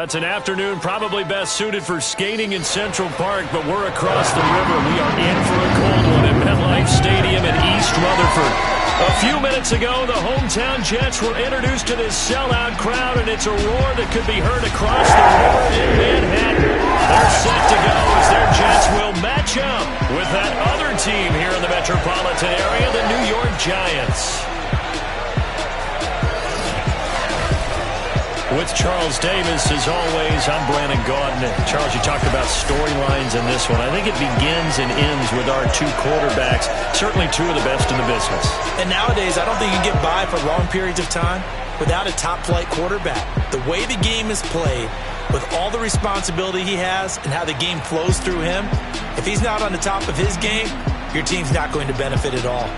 It's an afternoon probably best suited for skating in Central Park, but we're across the river. We are in for a cold one at MetLife Stadium in East Rutherford. A few minutes ago, the hometown Jets were introduced to this sellout crowd, and it's a roar that could be heard across the river in Manhattan. They're set to go as their Jets will match up with that other team here in the metropolitan area, the New York Giants. With Charles Davis, as always, I'm Brandon Gaudin. Charles, you talked about storylines in this one. I think it begins and ends with our two quarterbacks, certainly two of the best in the business. And nowadays, I don't think you can get by for long periods of time without a top-flight quarterback. The way the game is played, with all the responsibility he has and how the game flows through him, if he's not on the top of his game, your team's not going to benefit at all.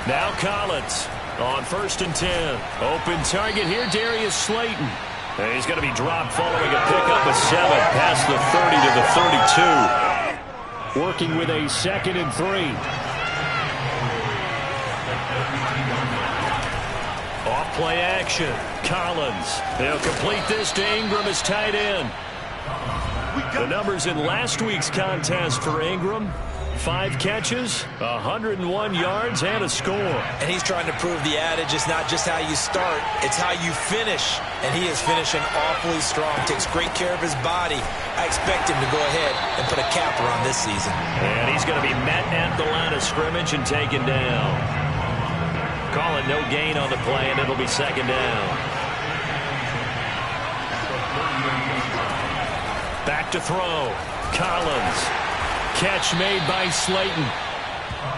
Now Collins on 1st and 10. Open target here, Darius Slayton. And he's going to be dropped following a pickup of 7 past the 30 to the 32. Working with a 2nd and 3. Off play action. Collins. They'll complete this to Ingram as tight end. The numbers in last week's contest for Ingram: 5 catches, 101 yards, and a score. And he's trying to prove the adage is not just how you start, it's how you finish. And he is finishing awfully strong, takes great care of his body. I expect him to go ahead and put a capper on this season. And he's going to be met at the line of scrimmage and taken down. Calling no gain on the play, and it'll be 2nd down. Back to throw. Collins. Catch made by Slayton.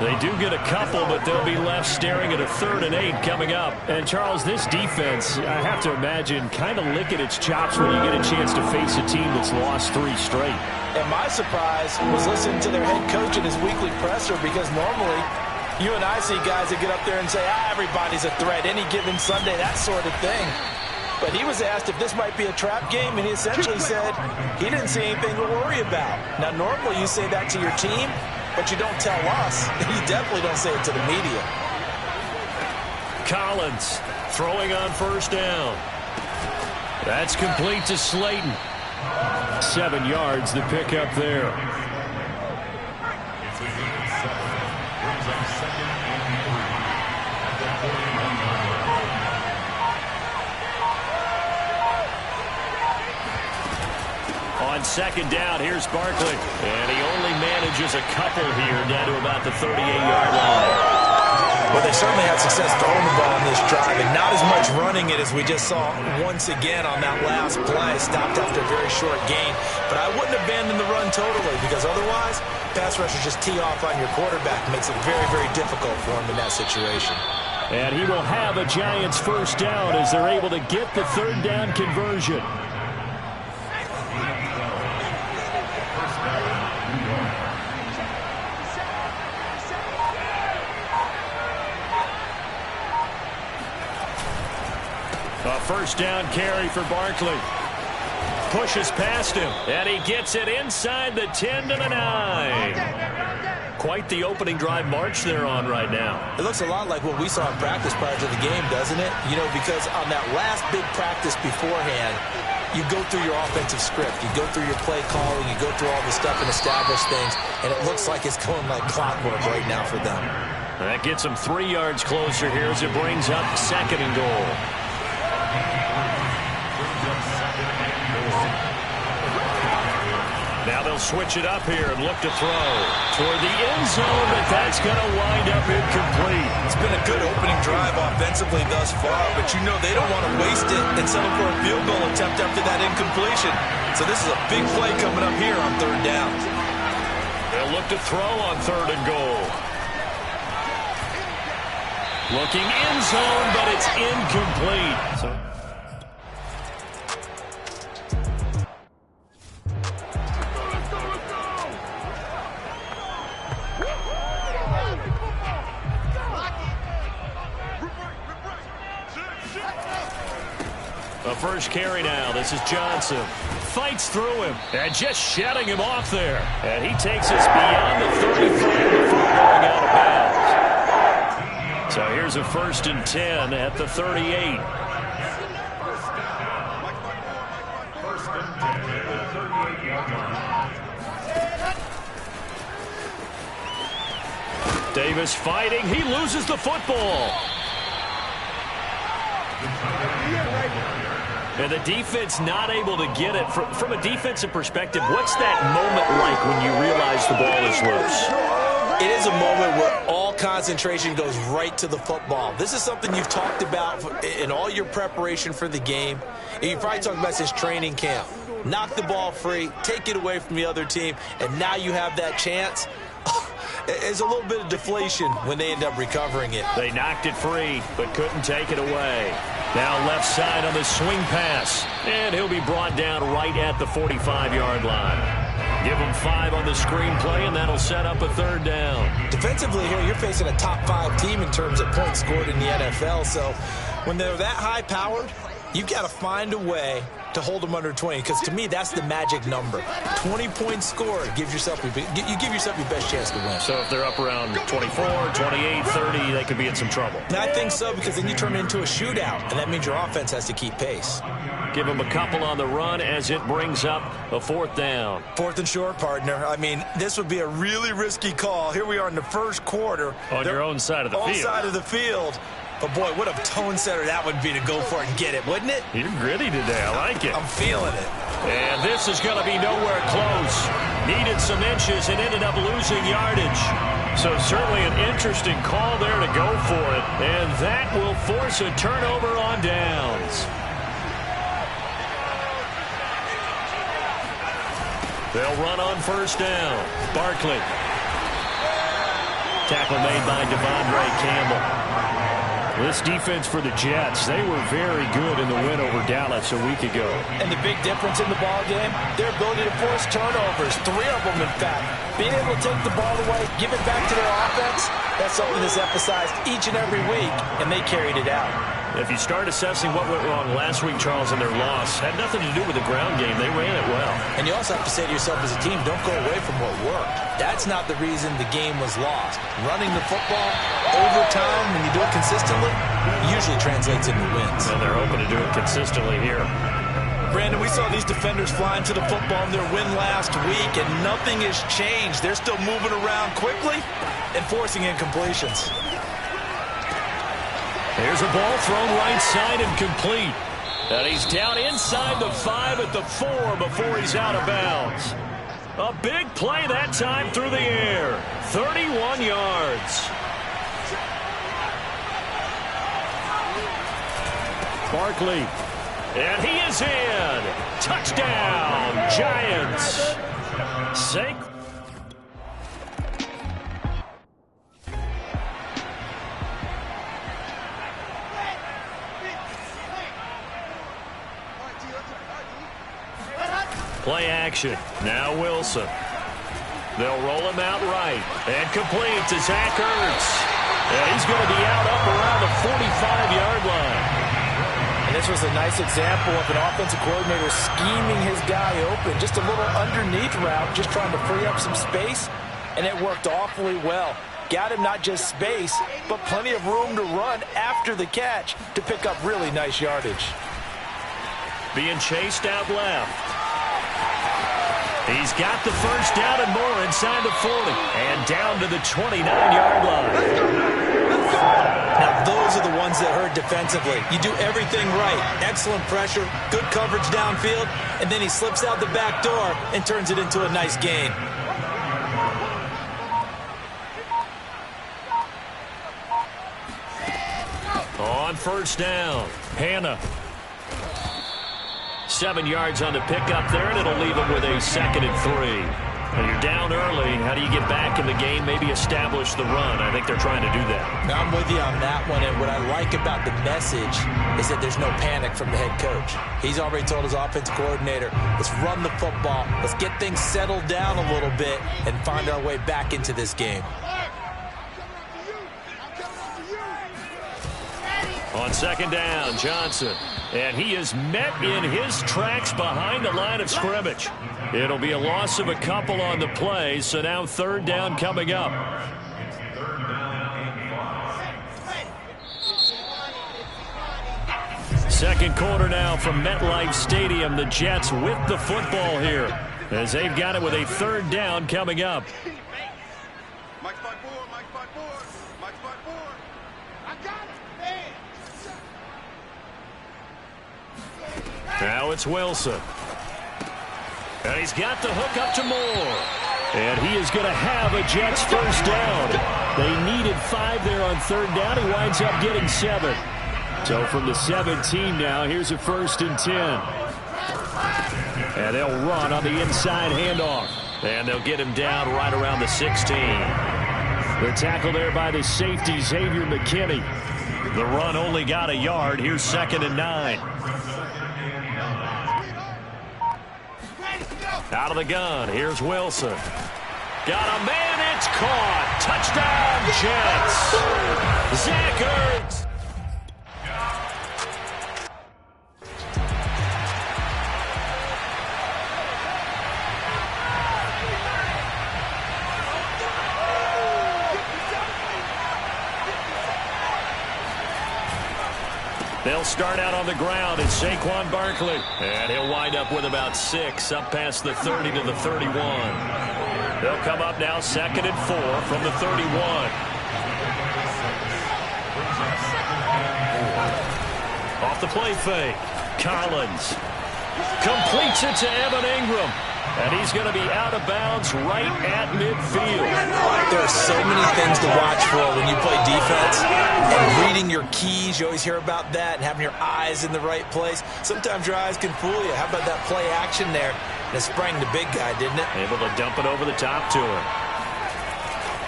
They do get a couple, but they'll be left staring at a 3rd and 8 coming up. And, Charles, this defense, I have to imagine, kind of licking its chops when you get a chance to face a team that's lost 3 straight. And my surprise was listening to their head coach in his weekly presser, because normally you and I see guys that get up there and say, everybody's a threat any given Sunday, that sort of thing. But he was asked if this might be a trap game, and he essentially said he didn't see anything to worry about. Now, normally you say that to your team, but you don't tell us. You definitely don't say it to the media. Collins throwing on 1st down. That's complete to Slayton. 7 yards, the pickup there. On 2nd down, here's Barkley. And he only manages a couple here down to about the 38-yard line. Well, they certainly had success throwing the ball on this drive, and not as much running it as we just saw once again on that last play. Stopped after a very short gain. But I wouldn't abandon the run totally, because otherwise, pass rushers just tee off on your quarterback. Makes it very, very difficult for him in that situation. And he will have a Giants 1st down as they're able to get the 3rd down conversion. A 1st down carry for Barkley. Pushes past him, and he gets it inside the 10 to the 9. Quite the opening drive march they're on right now. It looks a lot like what we saw in practice prior to the game, doesn't it? You know, because on that last big practice beforehand, you go through your offensive script. You go through your play calling. You go through all the stuff and establish things, and it looks like it's going like clockwork right now for them. That gets them 3 yards closer here as it brings up 2nd and goal. Now they'll switch it up here and look to throw toward the end zone, but that's going to wind up incomplete. It's been a good opening drive offensively thus far, but you know they don't want to waste it and settle for a field goal attempt after that incompletion. So this is a big play coming up here on 3rd down. They'll look to throw on 3rd and goal. Looking end zone, but it's incomplete. A first carry now. This is Johnson. Fights through him and just shedding him off there. And he takes us beyond the 35 before going out of bounds. So here's a 1st and 10 at the 38. Davis fighting. He loses the football. And the defense not able to get it. From a defensive perspective, what's that moment like when you realize the ball is loose? It is a moment where all concentration goes right to the football. This is something you've talked about in all your preparation for the game. And you probably talked about since training camp. Knock the ball free, take it away from the other team, and now you have that chance. It's a little bit of deflation when they end up recovering it. They knocked it free, but couldn't take it away. Now left side on the swing pass. And he'll be brought down right at the 45-yard line. Give him 5 on the screen play, and that'll set up a 3rd down. Defensively here, you're facing a top 5 team in terms of points scored in the NFL. So when they're that high-powered, you've got to find a way to hold them under 20, because to me that's the magic number. 20 points scored, you give yourself your best chance to win. So if they're up around 24, 28, 30, they could be in some trouble. And I think so, because then you turn it into a shootout, and that means your offense has to keep pace. Give them a couple on the run as it brings up a 4th down. 4th and short, partner. I mean, this would be a really risky call. Here we are in the first quarter. On your own side of the field. On side of the field. But, boy, what a tone setter that would be to go for it and get it, wouldn't it? You're gritty today. I like it. I'm feeling it. And this is going to be nowhere close. Needed some inches and ended up losing yardage. So certainly an interesting call there to go for it. And that will force a turnover on downs. They'll run on 1st down. Barkley. Tackle made by Devondre Campbell. This defense for the Jets, they were very good in the win over Dallas a week ago. And the big difference in the ball game, their ability to force turnovers, 3 of them in fact. Being able to take the ball away, give it back to their offense, that's something that's emphasized each and every week, and they carried it out. If you start assessing what went wrong last week, Charles, in their loss, had nothing to do with the ground game. They ran it well. And you also have to say to yourself as a team, don't go away from what worked. That's not the reason the game was lost. Running the football over time, when you do it consistently, usually translates into wins. And they're hoping to do it consistently here. Brandon, we saw these defenders flying to the football in their win last week, and nothing has changed. They're still moving around quickly and forcing incompletions. Here's a ball thrown right side and complete. And he's down inside the 5 at the 4 before he's out of bounds. A big play that time through the air. 31 yards. Barkley. And he is in. Touchdown, Giants. Saquon. Play action. Now Wilson. They'll roll him out right. And complete to Zach Ertz. And he's going to be out up around the 45-yard line. And this was a nice example of an offensive coordinator scheming his guy open. Just a little underneath route, just trying to free up some space. And it worked awfully well. Got him not just space, but plenty of room to run after the catch to pick up really nice yardage. Being chased out left. He's got the first down and more inside the 40. And down to the 29-yard line. Now, those are the ones that hurt defensively. You do everything right. Excellent pressure, good coverage downfield, and then he slips out the back door and turns it into a nice gain. On 1st down, Hannah. 7 yards on the pickup there, and it'll leave them with a 2nd and 3. And you're down early. How do you get back in the game, maybe establish the run? I think they're trying to do that. Now, I'm with you on that one, and what I like about the message is that there's no panic from the head coach. He's already told his offensive coordinator, let's run the football, let's get things settled down a little bit and find our way back into this game. On Second down, Johnson. And he is met in his tracks behind the line of scrimmage. It'll be a loss of a couple on the play, so now third down coming up. Second quarter now from MetLife Stadium. The Jets with the football here as they've got it with a third down coming up. Now it's Wilson. And he's got the hook up to Moore. And he is going to have a Jets first down. They needed 5 there on third down. He winds up getting 7. So from the 17 now, here's a 1st and 10. And they'll run on the inside handoff. And they'll get him down right around the 16. The tackle there by the safety, Xavier McKinney. The run only got a yard. Here's 2nd and 9. Out of the gun, here's Wilson. Got a man, it's caught. Touchdown, Jets. Zach Ertz. They'll start out on the ground. It's Saquon Barkley. And he'll wind up with about 6 up past the 30 to the 31. They'll come up now 2nd and 4 from the 31. Off the play fake. Collins completes it to Evan Ingram. And he's going to be out of bounds right at midfield. There are so many things to watch for when you play defense. And reading your keys, you always hear about that, and having your eyes in the right place. Sometimes your eyes can fool you. How about that play action there? And it sprang the big guy, didn't it? Able to dump it over the top to him.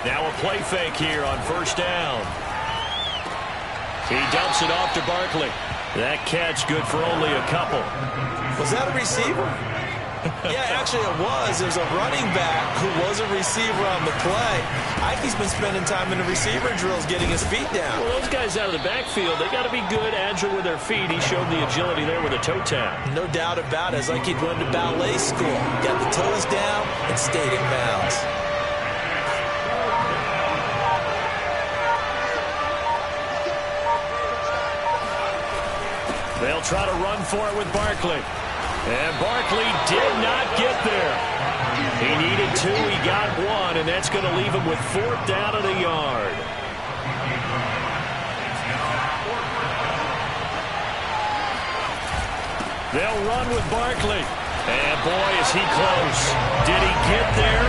Now a play fake here on first down. He dumps it off to Barkley. That catch good for only a couple. Was that a receiver? Yeah, actually it was. There's a running back who was a receiver on the play. Ikey's been spending time in the receiver drills getting his feet down. Well, those guys out of the backfield, they got to be good, agile with their feet. He showed the agility there with a toe tap. No doubt about it. It's like he'd run to ballet school. Got the toes down and stayed in bounds. They'll try to run for it with Barkley. And Barkley did not get there. He needed 2, he got 1, and that's going to leave him with 4th down and a yard. They'll run with Barkley. And boy, is he close. Did he get there?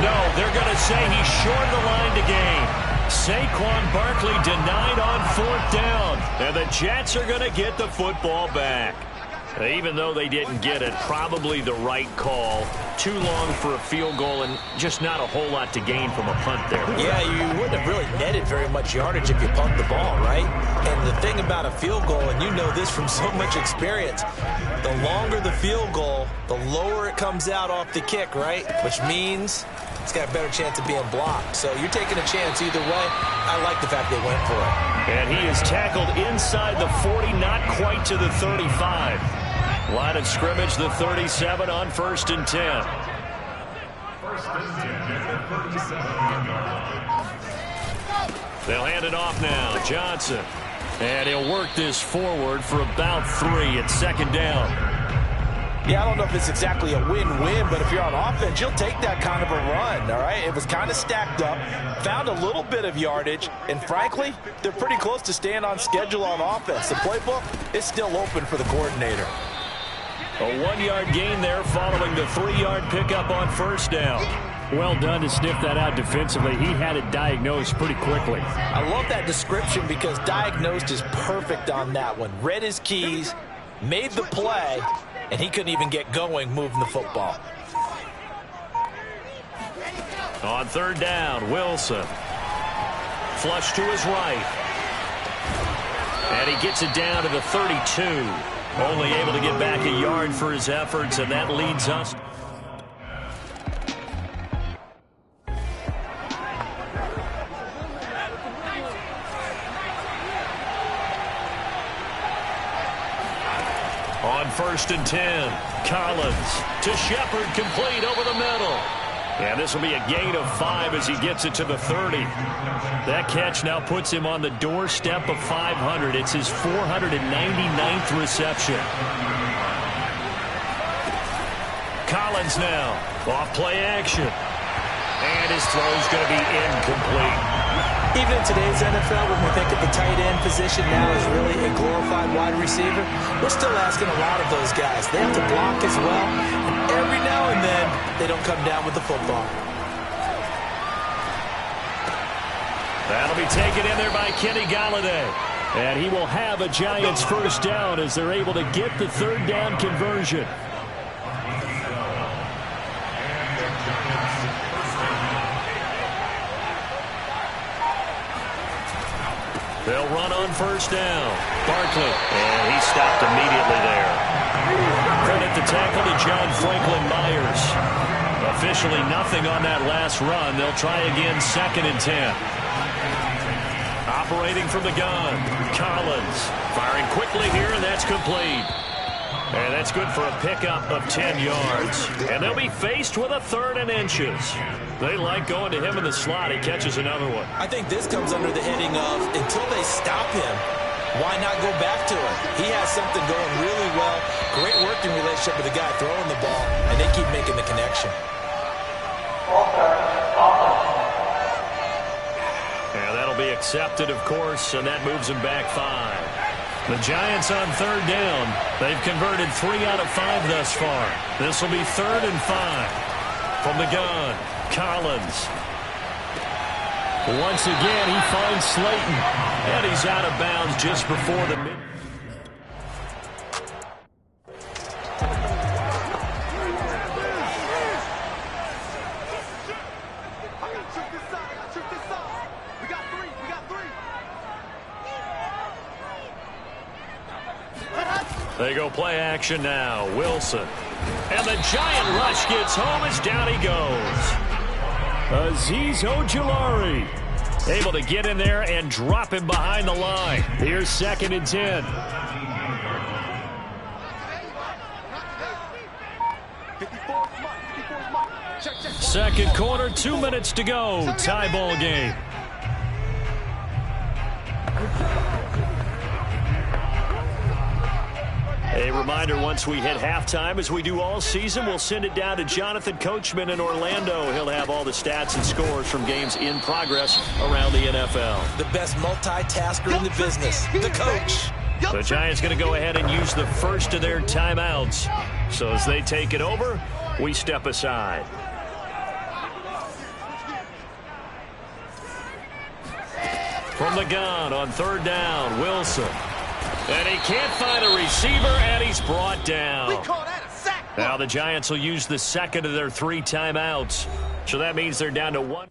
No, they're going to say he's short of the line to gain. Saquon Barkley denied on 4th down. And the Jets are going to get the football back. Even though they didn't get it, probably the right call. Too long for a field goal and just not a whole lot to gain from a punt there. Yeah, you wouldn't have really netted very much yardage if you punt the ball, right? And the thing about a field goal, and you know this from so much experience, the longer the field goal, the lower it comes out off the kick, right? Which means it's got a better chance of being blocked. So you're taking a chance either way. I like the fact they went for it. And he is tackled inside the 40, not quite to the 35. Line of scrimmage, the 37 on 1st and 10. They'll hand it off now. Johnson. And he'll work this forward for about 3 at 2nd down. Yeah, I don't know if it's exactly a win-win, but if you're on offense, you'll take that kind of a run, all right? It was kind of stacked up, found a little bit of yardage, and frankly, they're pretty close to staying on schedule on offense. The playbook is still open for the coordinator. A 1-yard gain there following the 3-yard pickup on first down. Well done to sniff that out defensively. He had it diagnosed pretty quickly. I love that description because diagnosed is perfect on that one. Read his keys, made the play, and he couldn't even get going moving the football. On 3rd down, Wilson. Flush to his right. And he gets it down to the 32. Only able to get back a yard for his efforts, and that leads us. On 1st and 10, Collins to Shepard, complete over the middle. And this will be a gain of 5 as he gets it to the 30. That catch now puts him on the doorstep of 500. It's his 499th reception. Collins now, off play action. And his throw's going to be incomplete. Even in today's NFL, when we think of the tight end position now as really a glorified wide receiver, we're still asking a lot of those guys. They have to block as well, and every now and then, they don't come down with the football. That'll be taken in there by Kenny Golladay. And he will have a Giants first down as they're able to get the third down conversion. They'll run on first down. Barkley, and he stopped immediately there. Credit the tackle to John Franklin Myers. Officially nothing on that last run. They'll try again 2nd and 10. Operating from the gun, Collins. Firing quickly here, and that's complete. And that's good for a pickup of 10 yards. And they'll be faced with a 3rd and inches. They like going to him in the slot. He catches another one. I think this comes under the heading of, until they stop him, why not go back to him? He has something going really well. Great working relationship with the guy throwing the ball, and they keep making the connection. Yeah, that'll be accepted, of course, and that moves him back 5. The Giants on 3rd down. They've converted 3 out of 5 thus far. This will be 3rd and 5. From the gun, Collins. Once again, he finds Slayton. And he's out of bounds just before the mid. They go play action now. Wilson. And the giant rush gets home as down he goes. Azeez Ojulari able to get in there and drop him behind the line. Here's 2nd and 10. Second quarter, 2 minutes to go. Tie ball game. A reminder, once we hit halftime, as we do all season, we'll send it down to Jonathan Coachman in Orlando. He'll have all the stats and scores from games in progress around the NFL. The best multitasker in the business, the coach. The Giants going to go ahead and use the first of their timeouts. So as they take it over, we step aside. From the gun on 3rd down, Wilson. And he can't find a receiver, and he's brought down. We call that a sack. Now the Giants will use the 2nd of their 3 timeouts. So that means they're down to 1.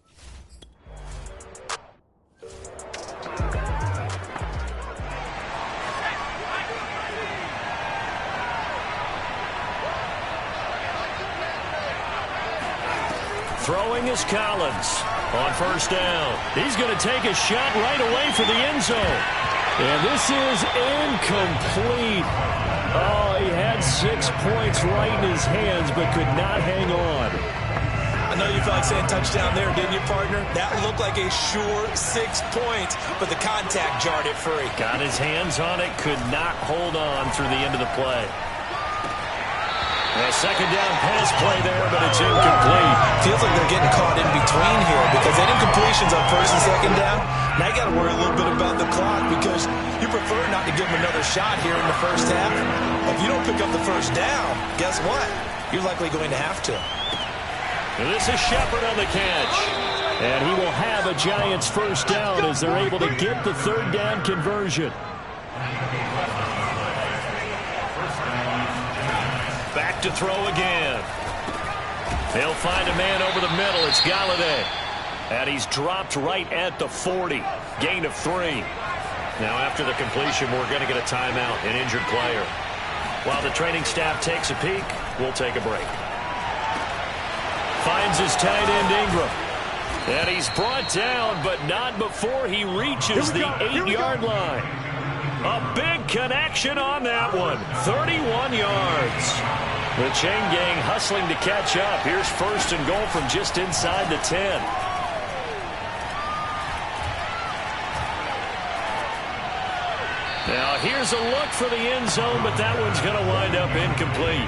Throwing is Collins on 1st down. He's going to take a shot right away for the end zone. And this is incomplete. Oh, he had 6 points right in his hands, but could not hang on. I know you felt like saying touchdown there, didn't you, partner? That looked like a sure 6 points, but the contact jarred it free. Got his hands on it, could not hold on through the end of the play. A 2nd down pass play there, but it's incomplete. Feels like they're getting caught in between here because that incompletion's on 1st and 2nd down. Now you got to worry a little bit about the clock because you prefer not to give them another shot here in the first half. If you don't pick up the first down, guess what? You're likely going to have to. And this is Shepard on the catch. And he will have a Giants first down as they're able to get the 3rd down conversion. Back to throw again. They'll find a man over the middle. It's Golladay. And he's dropped right at the 40. Gain of 3. Now after the completion, we're going to get a timeout, an injured player. While the training staff takes a peek, we'll take a break. Finds his tight end Ingram. And he's brought down, but not before he reaches the 8-yard line. A big connection on that one. 31 yards. The chain gang hustling to catch up. Here's first and goal from just inside the 10. Now here's a look for the end zone, but that one's going to wind up incomplete.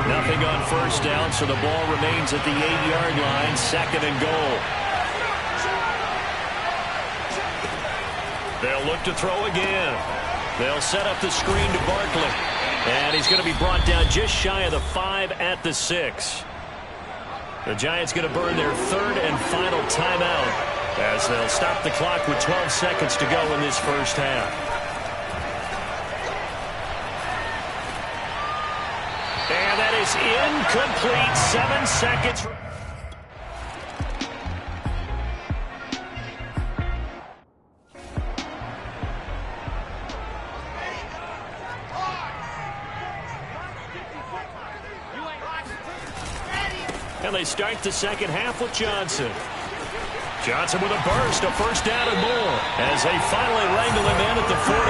Nothing on first down, so the ball remains at the 8-yard line, second and goal. They'll look to throw again. They'll set up the screen to Barkley. And he's going to be brought down just shy of the 5 at the 6. The Giants going to burn their third and final timeout as they'll stop the clock with 12 seconds to go in this first half. And that is incomplete. 7 seconds. And they start the second half with Johnson. Johnson with a burst, a first down and more as they finally wrangle him in at the 48.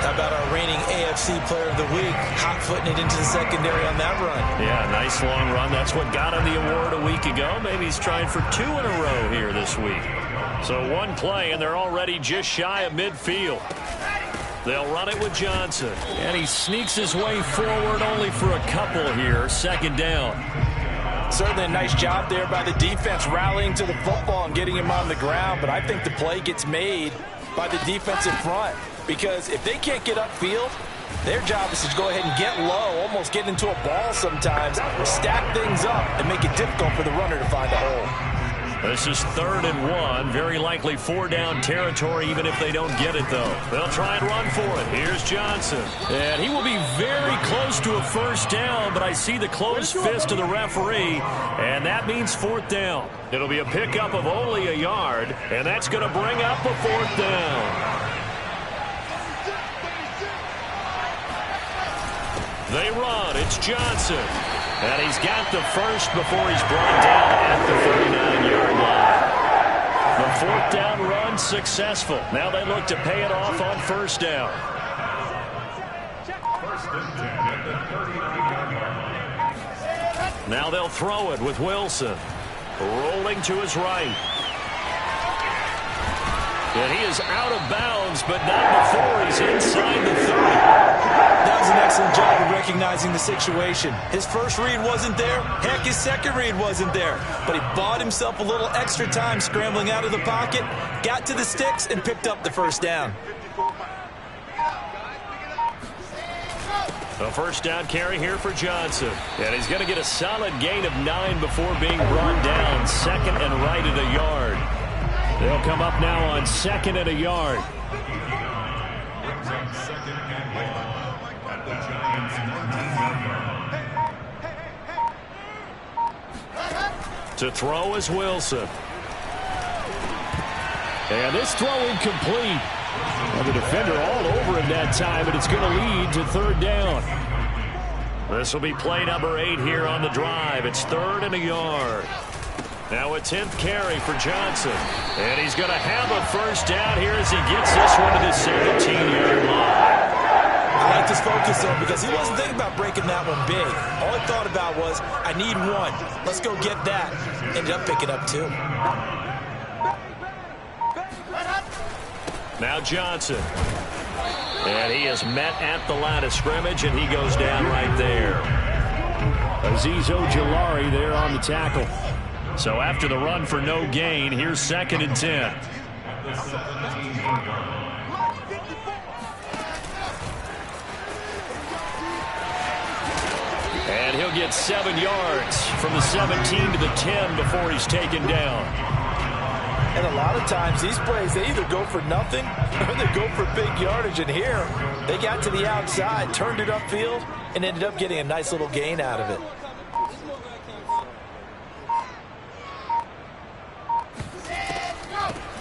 How about our reigning AFC Player of the Week, hot-footing it into the secondary on that run? Yeah, nice long run. That's what got him the award a week ago. Maybe he's trying for 2 in a row here this week. So one play, and they're already just shy of midfield. They'll run it with Johnson. And he sneaks his way forward only for a couple here. Second down. Certainly a nice job there by the defense rallying to the football and getting him on the ground. But I think the play gets made by the defensive front. Because if they can't get upfield, their job is to go ahead and get low, almost get into a ball sometimes, stack things up, and make it difficult for the runner to find a hole. This is 3rd and 1. Very likely 4-down territory, even if they don't get it, though. They'll try and run for it. Here's Johnson. And he will be very close to a first down, but I see the closed fist of the referee, and that means 4th down. It'll be a pickup of only a yard, and that's going to bring up a 4th down. They run. It's Johnson. And he's got the first before he's brought down at the 39-yard line. The 4th down run successful. Now they look to pay it off on first down. Now they'll throw it with Wilson. Rolling to his right. And he is out of bounds, but not before he's inside the 30. That was an excellent job of recognizing the situation. His first read wasn't there. Heck, his second read wasn't there. But he bought himself a little extra time scrambling out of the pocket, got to the sticks, and picked up the first down. A first down carry here for Johnson. And he's going to get a solid gain of 9 before being brought down. Second and right at a yard. They'll come up now on 2nd and a yard. To throw is Wilson. And this throw incomplete. And the defender all over him that time, and it's going to lead to 3rd down. This will be play number 8 here on the drive. It's 3rd and a yard. Now a 10th carry for Johnson. And he's going to have a first down here as he gets this one to the 17-yard line. I like this focus on because he wasn't thinking about breaking that one big. All he thought about was, I need 1. Let's go get that. Ended up picking up 2. Now Johnson. And he is met at the line of scrimmage, and he goes down right there. Azeez Ojulari there on the tackle. So after the run for no gain, here's 2nd and 10. And he'll get 7 yards from the 17 to the 10 before he's taken down. And a lot of times these plays, they either go for nothing or they go for big yardage. And here, they got to the outside, turned it upfield, and ended up getting a nice little gain out of it.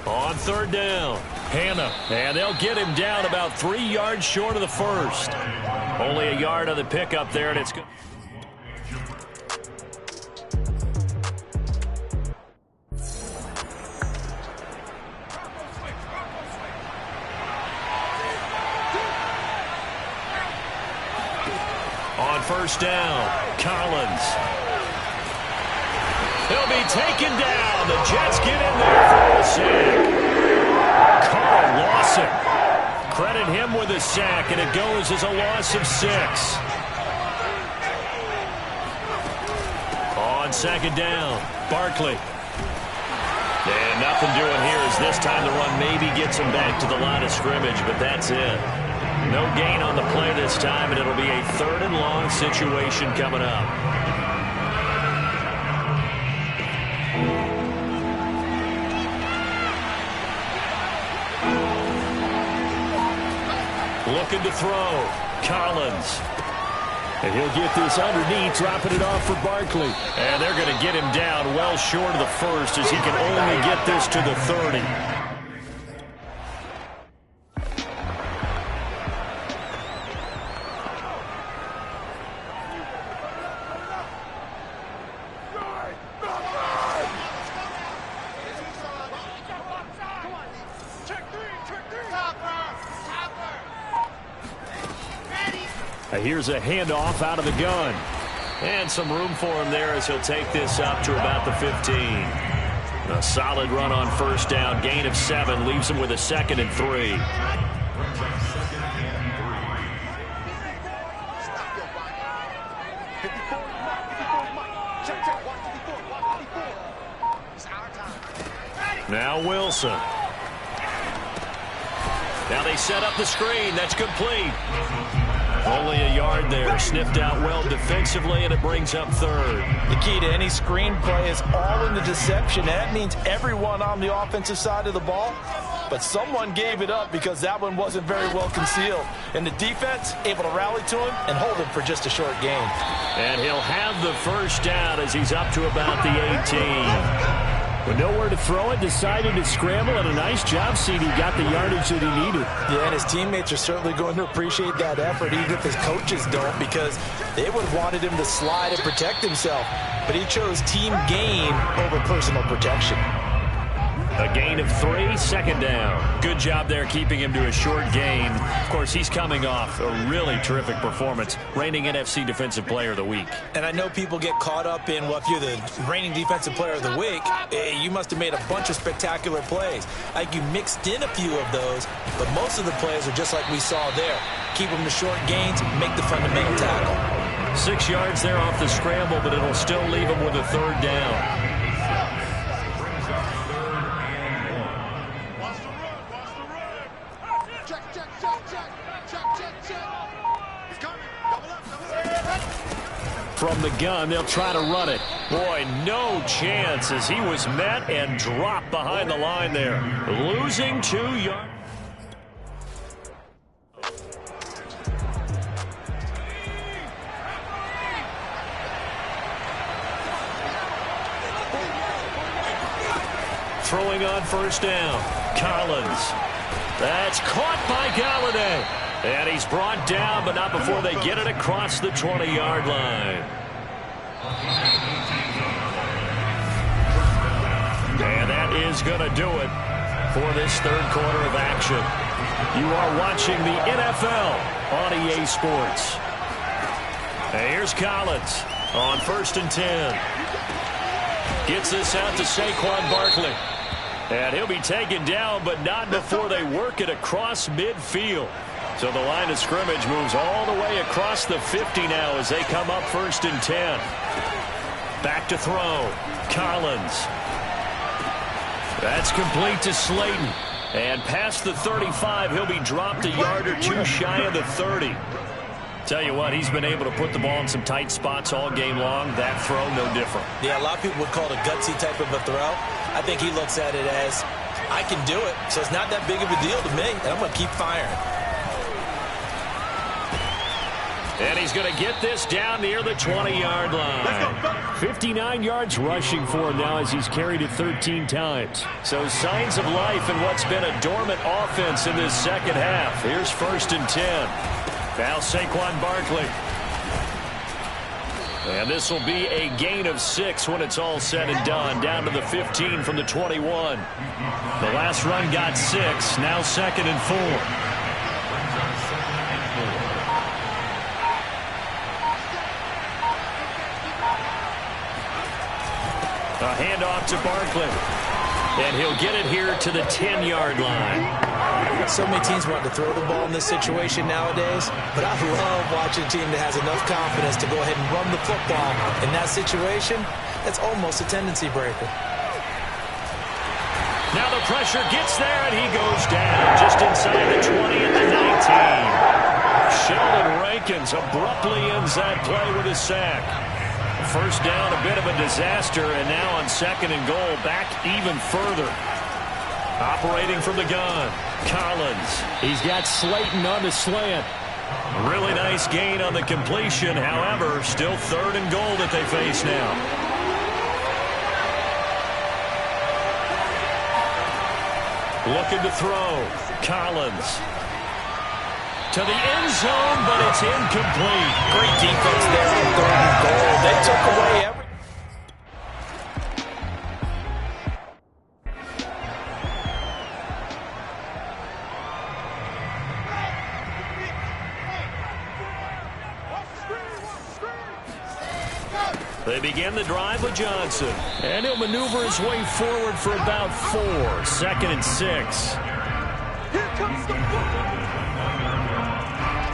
On 3rd down, Hannah. And they'll get him down about 3 yards short of the first. Only a yard on the pickup there, and it's good. On first down, Collins. He'll be taken down. The Jets get in there for a sack. Carl Lawson. Credit him with a sack, and it goes as a loss of 6. On second down, Barkley. And nothing doing here as this time the run maybe gets him back to the line of scrimmage, but that's it. No gain on the play this time, and it'll be a 3rd and long situation coming up. Looking to throw. Collins. And he'll get this underneath, dropping it off for Barkley. And they're going to get him down well short of the first as he can only get this to the 30. Here's a handoff out of the gun. And some room for him there as he'll take this up to about the 15. A solid run on first down. Gain of 7 leaves him with a 2nd and 3. Now Wilson. Now they set up the screen. That's complete. Only a yard there. Sniffed out well defensively, and it brings up 3rd. The key to any screen play is all in the deception. That means everyone on the offensive side of the ball, but someone gave it up because that one wasn't very well concealed. And the defense able to rally to him and hold him for just a short gain. And he'll have the first down as he's up to about the 18. With nowhere to throw it, decided to scramble, and a nice job, CD. Got the yardage that he needed. Yeah, and his teammates are certainly going to appreciate that effort, even if his coaches don't, because they would have wanted him to slide and protect himself. But he chose team gain over personal protection. A gain of 3, 2nd down. Good job there keeping him to a short gain. Of course, he's coming off a really terrific performance, reigning NFC Defensive Player of the Week. And I know people get caught up in, well, if you're the reigning Defensive Player of the Week, you must have made a bunch of spectacular plays. Like you mixed in a few of those, but most of the plays are just like we saw there. Keep them to short gains, make the fundamental tackle. 6 yards there off the scramble, but it'll still leave him with a 3rd down. From the gun, they'll try to run it. Boy, no chance as he was met and dropped behind the line there. Losing 2 yards. Throwing on first down. Collins. That's caught by Galladay. And he's brought down, but not before they get it across the 20-yard line. And that is going to do it for this 3rd quarter of action. You are watching the NFL on EA Sports. And here's Collins on 1st and 10. Gets this out to Saquon Barkley. And he'll be taken down, but not before they work it across midfield. So the line of scrimmage moves all the way across the 50 now as they come up 1st and 10. Back to throw. Collins. That's complete to Slayton. And past the 35, he'll be dropped a yard or 2 shy of the 30. Tell you what, he's been able to put the ball in some tight spots all game long. That throw, no different. Yeah, a lot of people would call it a gutsy type of a throw. I think he looks at it as, I can do it, so it's not that big of a deal to me, and I'm going to keep firing. And he's going to get this down near the 20-yard line. 59 yards rushing for him now as he's carried it 13 times. So signs of life in what's been a dormant offense in this second half. Here's 1st and 10. Now Saquon Barkley. And this will be a gain of 6 when it's all said and done. Down to the 15 from the 21. The last run got 6. Now 2nd and 4. A handoff to Barkley. And he'll get it here to the 10-yard line. So many teams want to throw the ball in this situation nowadays, but I love watching a team that has enough confidence to go ahead and run the football. In that situation, that's almost a tendency breaker. Now the pressure gets there, and he goes down just inside the 20 at the 19. Sheldon Rankins abruptly ends that play with a sack. First down, a bit of a disaster, and now on 2nd and goal, back even further. Operating from the gun, Collins. He's got Slayton on the slant. Really nice gain on the completion. However, still 3rd and goal that they face now. Looking to throw. Collins. To the end zone, but it's incomplete. Great defense there on 3rd and goal. They took away every... They begin the drive with Johnson. And he'll maneuver his way forward for about 4. 2nd and 6.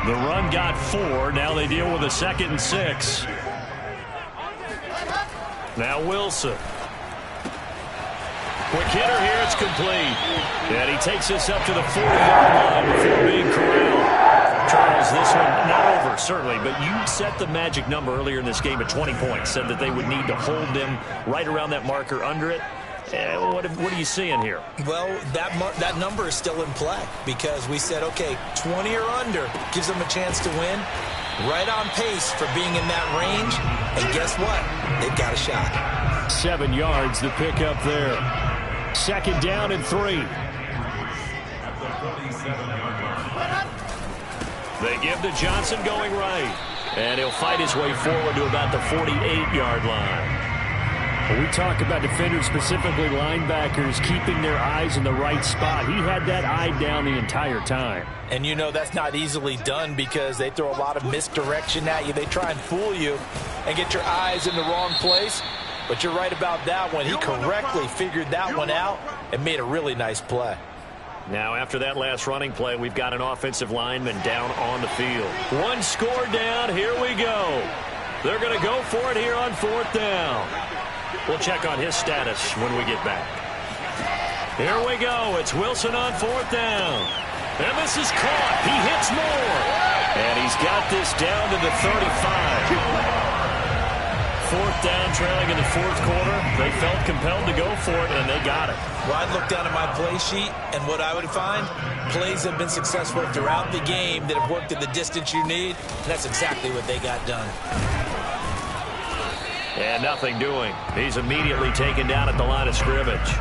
The run got 4. Now they deal with a 2nd and 6. Now Wilson. Quick hitter here. It's complete. And he takes us up to the 40-yard line before being corralled. Charles, this one not over, certainly, but you set the magic number earlier in this game at 20 points, said that they would need to hold them right around that marker under it. What are you seeing here? Well, that number is still in play because we said, okay, 20 or under gives them a chance to win. Right on pace for being in that range. And guess what? They've got a shot. 7 yards, the pickup there. 2nd down and 3. They give to Johnson going right. And he'll fight his way forward to about the 48-yard line. When we talk about defenders, specifically linebackers, keeping their eyes in the right spot. He had that eye down the entire time. And you know that's not easily done because they throw a lot of misdirection at you. They try and fool you and get your eyes in the wrong place. But you're right about that one. He correctly figured that one out and made a really nice play. Now, after that last running play, we've got an offensive lineman down on the field. 1 score down. Here we go. They're going to go for it here on 4th down. We'll check on his status when we get back. Here we go. It's Wilson on 4th down. And this is caught. He hits more. And he's got this down to the 35. 4th down, trailing in the 4th quarter. They felt compelled to go for it, and they got it. Well, I'd look down at my play sheet, and what I would find, plays have been successful throughout the game that have worked at the distance you need, and that's exactly what they got done. And nothing doing. He's immediately taken down at the line of scrimmage.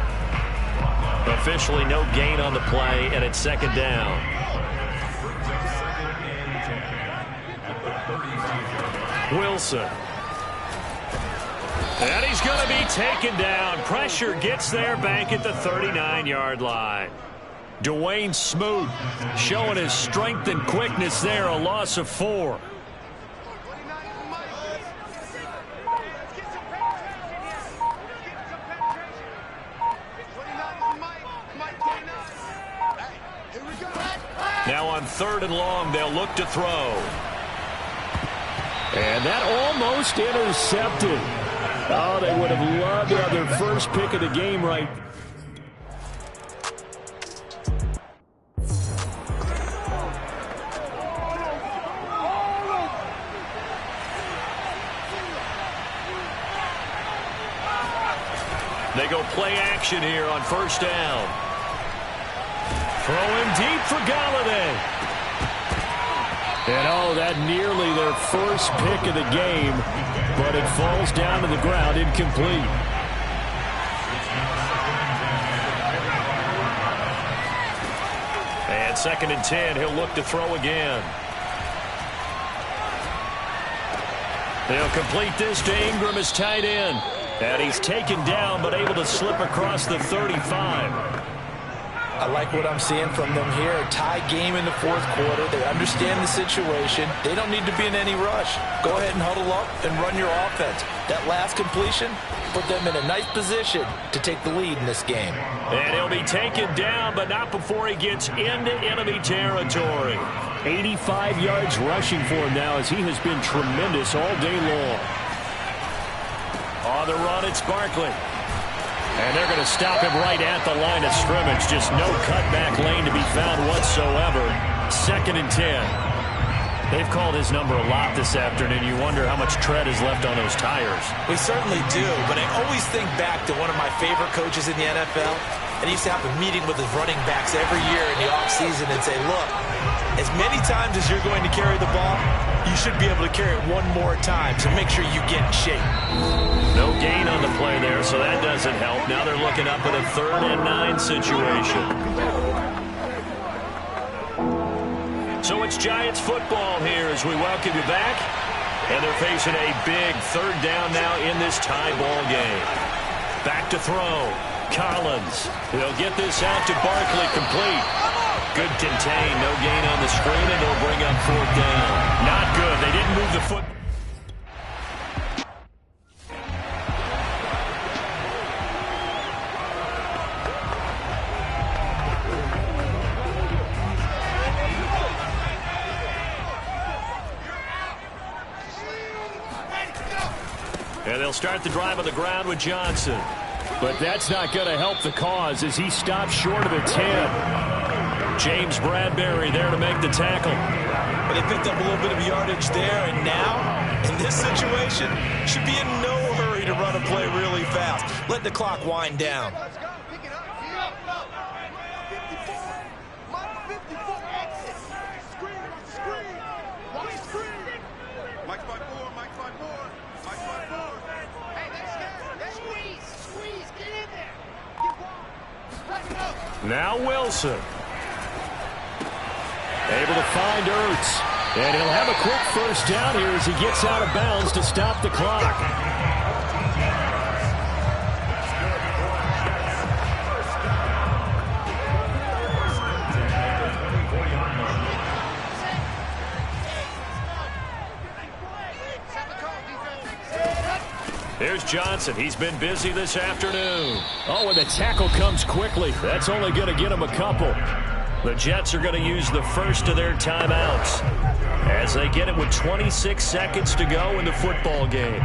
Officially no gain on the play, and it's 2nd down. Wilson. And he's going to be taken down. Pressure gets there back at the 39-yard line. Dwayne Smoot showing his strength and quickness there. A loss of 4. Now on 3rd and long, they'll look to throw. And that almost intercepted. Oh, they would have loved to have their first pick of the game right. They go play action here on 1st down. Throwing deep for Galladay. And oh, that nearly their first pick of the game, but it falls down to the ground, incomplete. And 2nd and 10, he'll look to throw again. They'll complete this to Ingram as tight end. And he's taken down, but able to slip across the 35. I like what I'm seeing from them here. A tie game in the fourth quarter. They understand the situation. They don't need to be in any rush. Go ahead and huddle up and run your offense. That last completion put them in a nice position to take the lead in this game. And he'll be taken down, but not before he gets into enemy territory. 85 yards rushing for him now, as he has been tremendous all day long. On the run, it's Barkley. And they're going to stop him right at the line of scrimmage. Just no cutback lane to be found whatsoever. 2nd and 10. They've called his number a lot this afternoon. You wonder how much tread is left on those tires. We certainly do, but I always think back to one of my favorite coaches in the NFL. And he used to have a meeting with his running backs every year in the offseason and say, look, as many times as you're going to carry the ball, you should be able to carry it one more time, so make sure you get in shape. No gain on the play there, so that doesn't help. Now they're looking up at a 3rd and 9 situation. So it's Giants football here as we welcome you back. And they're facing a big 3rd down now in this tie ball game. Back to throw. Collins. They'll get this out to Barkley, complete. Good contain. No gain on the screen, and they'll bring up 4th down. Not good. They didn't move the foot. And they'll start the drive on the ground with Johnson. But that's not going to help the cause as he stops short of the 10. James Bradbury there to make the tackle. But they picked up a little bit of yardage there, and now, in this situation, should be in no hurry to run a play really fast. Let the clock wind down. Now Wilson. Able to find Ertz. And he'll have a quick first down here as he gets out of bounds to stop the clock. Here's Johnson. He's been busy this afternoon. Oh, and the tackle comes quickly. That's only going to get him a couple. The Jets are going to use the first of their timeouts as they get it with 26 seconds to go in the football game.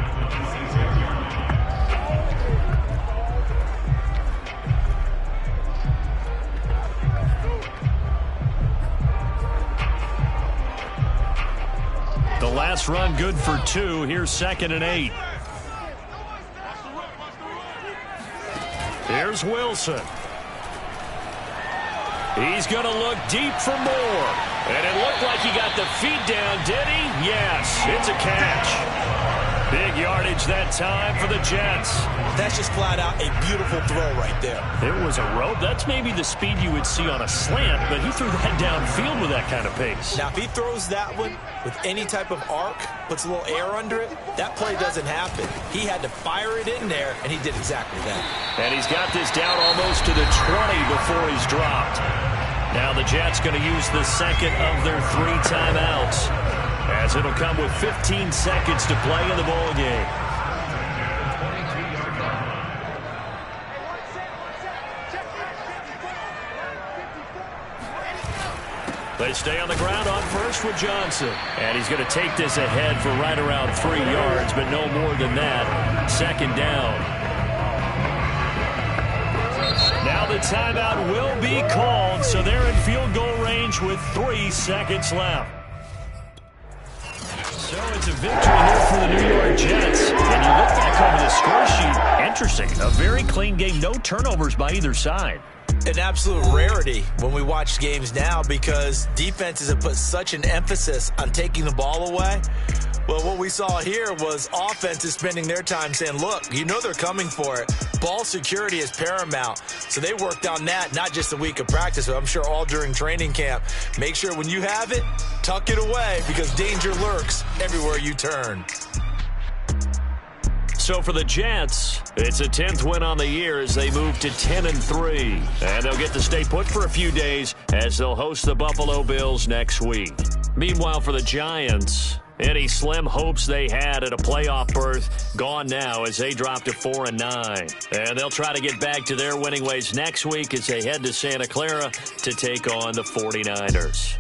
The last run good for 2. Here's 2nd and 8. Here's Wilson. He's going to look deep for more. And it looked like he got the feet down, did he? Yes, it's a catch. Big yardage that time for the Jets. That's just flat out a beautiful throw right there. There was a rope. That's maybe the speed you would see on a slant, but he threw that downfield with that kind of pace. Now, if he throws that one with any type of arc, puts a little air under it, that play doesn't happen. He had to fire it in there, and he did exactly that. And he's got this down almost to the 20 before he's dropped. Now the Jets going to use the second of their 3 timeouts, as it'll come with 15 seconds to play in the ball game. They stay on the ground on first with Johnson. And he's going to take this ahead for right around 3 yards, but no more than that. 2nd down. Now the timeout will be called, so they're in field goal range with 3 seconds left. So it's a victory here for the New York Jets. And you look back over the score sheet. Interesting. A very clean game. No turnovers by either side. An absolute rarity when we watch games now because defenses have put such an emphasis on taking the ball away. Well, what we saw here was offenses spending their time saying, look, you know they're coming for it. Ball security is paramount. So they worked on that, not just a week of practice, but I'm sure all during training camp. Make sure when you have it, tuck it away because danger lurks everywhere you turn. So for the Jets, it's a 10th win on the year as they move to 10-3. And they'll get to stay put for a few days as they'll host the Buffalo Bills next week. Meanwhile, for the Giants, any slim hopes they had at a playoff berth gone now as they drop to 4-9. And they'll try to get back to their winning ways next week as they head to Santa Clara to take on the 49ers.